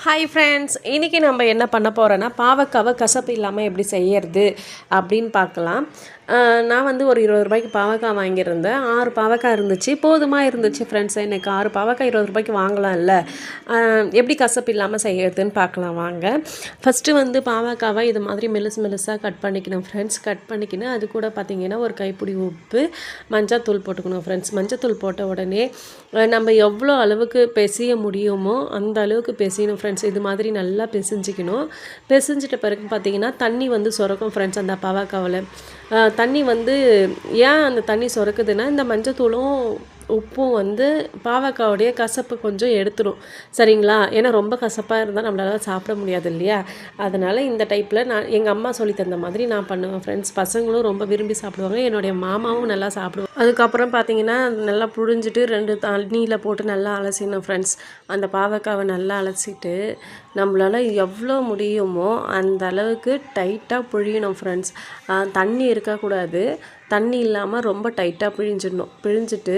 Hi friends, இன்றைக்கி நம்ம என்ன பண்ண போகிறோன்னா பாவக்காவை கசப்பு இல்லாமல் எப்படி செய்யறது அப்படின்னு பார்க்கலாம். நான் வந்து ஒரு 20 ரூபாய்க்கு பாவக்காய் வாங்கியிருந்தேன். 6 பாவக்காய் இருந்துச்சு, போதுமாக இருந்துச்சு ஃப்ரெண்ட்ஸ். எனக்கு 6 பாவக்காய் 20 ரூபாய்க்கு வாங்கலாம்ல. எப்படி கசப்பு இல்லாமல் செய்யறதுன்னு பார்க்கலாம் வாங்க. ஃபஸ்ட்டு வந்து பாவக்காவை இது மாதிரி மெலிசாக கட் பண்ணிக்கணும் ஃப்ரெண்ட்ஸ். கட் பண்ணிக்கின்னு அது கூட பார்த்திங்கன்னா ஒரு கைப்பிடி உப்பு, மஞ்சத்தூள் போட்டுக்கணும் ஃப்ரெண்ட்ஸ். மஞ்சத்தூள் போட்ட உடனே நம்ம எவ்வளோ அளவுக்கு பிசைய முடியுமோ அந்த அளவுக்கு பிசையணும் ஃப்ரெண்ட்ஸ். இது மாதிரி நல்லா பிசைஞ்சிக்கணும். பிசைஞ்சிட்ட பிறகு பார்த்திங்கன்னா தண்ணி வந்து சுரக்கும் ஃப்ரெண்ட்ஸ். அந்த பாவக்காவில் தண்ணி வந்து ஏன் அந்த தண்ணி சுரக்குதுன்னா, இந்த மஞ்சத்தூளும் உப்பும் வந்து பாவக்காவுடைய கசப்பு கொஞ்சம் எடுத்துடும், சரிங்களா? ஏன்னா ரொம்ப கசப்பாக இருந்தால் நம்மளால சாப்பிட முடியாது இல்லையா? அதனால் இந்த டைப்பில் நான் எங்கள் அம்மா சொல்லி தந்த மாதிரி நான் பண்ணுவேன் ஃப்ரெண்ட்ஸ். பசங்களும் ரொம்ப விரும்பி சாப்பிடுவாங்க, என்னுடைய மாமாவும் நல்லா சாப்பிடுவாங்க. அதுக்கப்புறம் பார்த்திங்கன்னா நல்லா புழிஞ்சிட்டு 2 தண்ணியில் போட்டு நல்லா அலசிடணும் ஃப்ரெண்ட்ஸ். அந்த பாவக்காவை நல்லா அலசிட்டு நம்மளால் எவ்வளோ முடியுமோ அந்த அளவுக்கு டைட்டாக புழியணும் ஃப்ரெண்ட்ஸ். தண்ணி இருக்கக்கூடாது, தண்ணி இல்லாமல் ரொம்ப டைட்டாக பிழிஞ்சிட்டு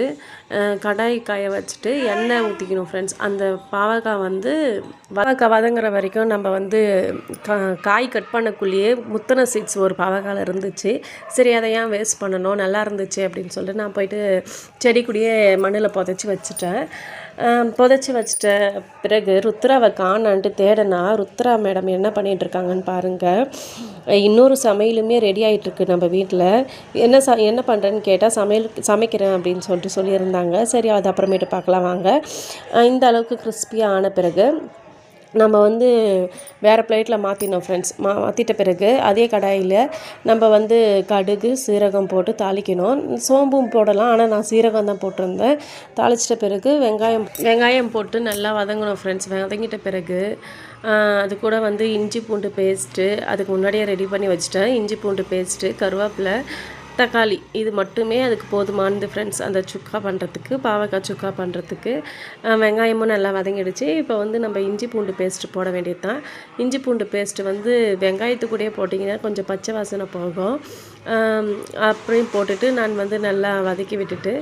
கடாய் காய வச்சுட்டு எண்ணெய் ஊற்றிக்கணும் ஃப்ரெண்ட்ஸ். அந்த பாவக்காய் வந்து வதங்குற வரைக்கும் நம்ம வந்து காய் கட் பண்ணக்குள்ளேயே முத்தின சீட்ஸ் ஒரு பாவக்காயில் இருந்துச்சு. சரி, அதை ஏன் வேஸ்ட் பண்ணணும், நல்லா இருந்துச்சு அப்படின்னு சொல்லிட்டு நான் போயிட்டு செடி கூடயே மண்ணில் புதைச்சி வச்சுட்டேன். புதைச்சி வச்சிட்ட பிறகு ருத்ராவை காணான்ட்டு தேடனா ருத்ரா மேடம் என்ன பண்ணிகிட்ருக்காங்கன்னு பாருங்கள். இன்னொரு சமையலுமே ரெடி ஆகிட்டுருக்கு நம்ம வீட்டில். என்ன பண்ணுறேன்னு கேட்டால் சமைக்கிறேன் அப்படின்னு சொல்லியிருந்தாங்க. சரி, அது அப்புறமேட்டு பார்க்கலாம் வாங்க. இந்த அளவுக்கு கிறிஸ்பியாக ஆன பிறகு நம்ம வந்து வேறு பிளேட்டில் மாற்றினோம் ஃப்ரெண்ட்ஸ். மாற்றிட்ட பிறகு அதே கடாயில் நம்ம வந்து கடுகு சீரகம் போட்டு தாளிக்கணும். சோம்பும் போடலாம், ஆனால் நான் சீரகம் தான் போட்டிருந்தேன். தாளிச்சிட்ட பிறகு வெங்காயம் போட்டு நல்லா வதங்கணும் ஃப்ரெண்ட்ஸ். வதங்கிட்ட பிறகு அது கூட வந்து இஞ்சி பூண்டு பேஸ்ட்டு அதுக்கு முன்னாடியே ரெடி பண்ணி வச்சுட்டேன். இஞ்சி பூண்டு பேஸ்ட்டு, கருவேப்பிலை, தக்காளி, இது மட்டுமே அதுக்கு போதுமானது ஃப்ரெண்ட்ஸ். அந்த சுக்கா பண்ணுறதுக்கு, பாவக்காய் சுக்கா பண்ணுறதுக்கு. வெங்காயமும் நல்லா வதங்கிடுச்சு. இப்போ வந்து நம்ம இஞ்சி பூண்டு பேஸ்ட்டு போட வேண்டியது தான். இஞ்சி பூண்டு பேஸ்ட்டு வந்து வெங்காயத்துக்கூடயே போட்டிங்கன்னா கொஞ்சம் பச்சை வாசனை போகும். அப்படியும் போட்டுட்டு நான் வந்து நல்லா வதக்கி விட்டுட்டு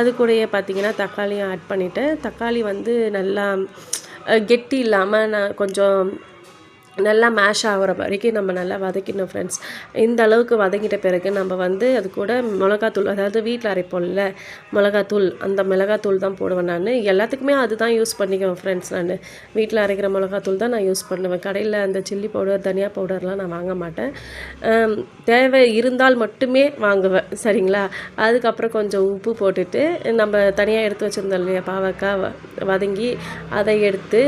அது கூடயே பார்த்திங்கன்னா தக்காளியும் ஆட் பண்ணிவிட்டேன். தக்காளி வந்து நல்லா கெட்டி இல்லாமல் நான் கொஞ்சம் நல்லா மேஷ் ஆகிற வரைக்கும் நம்ம நல்லா வதக்கிடணும் ஃப்ரெண்ட்ஸ். இந்த அளவுக்கு வதக்கிட்ட பிறகு நம்ம வந்து அது கூட மிளகாத்தூள், அதாவது வீட்டில் அரைப்போம்ல மிளகாத்தூள், அந்த மிளகாத்தூள் தான் போடுவேன் நான். எல்லாத்துக்குமே அதுதான் யூஸ் பண்ணிக்குவேன் ஃப்ரெண்ட்ஸ். நான் வீட்டில் அரைக்கிற மிளகாத்தூள் தான் நான் யூஸ் பண்ணுவேன். கடையில் அந்த சில்லி பவுடர், தனியா பவுடர்லாம் நான் வாங்க மாட்டேன். தேவை இருந்தால் மட்டுமே வாங்குவேன், சரிங்களா? அதுக்கப்புறம் கொஞ்சம் உப்பு போட்டுட்டு நம்ம தனியாக எடுத்து வச்சுருந்தோம் இல்லையா பாவக்காய் வதங்கி, அதை எடுத்து